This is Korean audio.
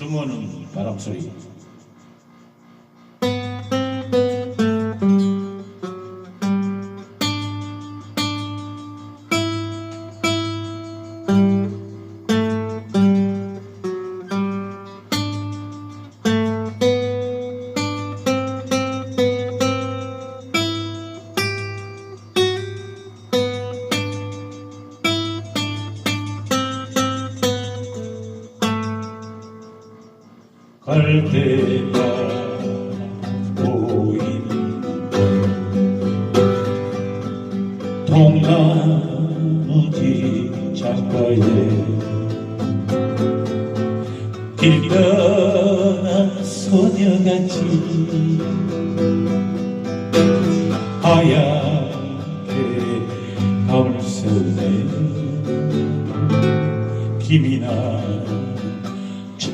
숨어우는 바람소리. 갈 때가 보이는 동나무 뒤창가에 길 떠난 소녀같이 하얗게 밤을 새우네 김이나 차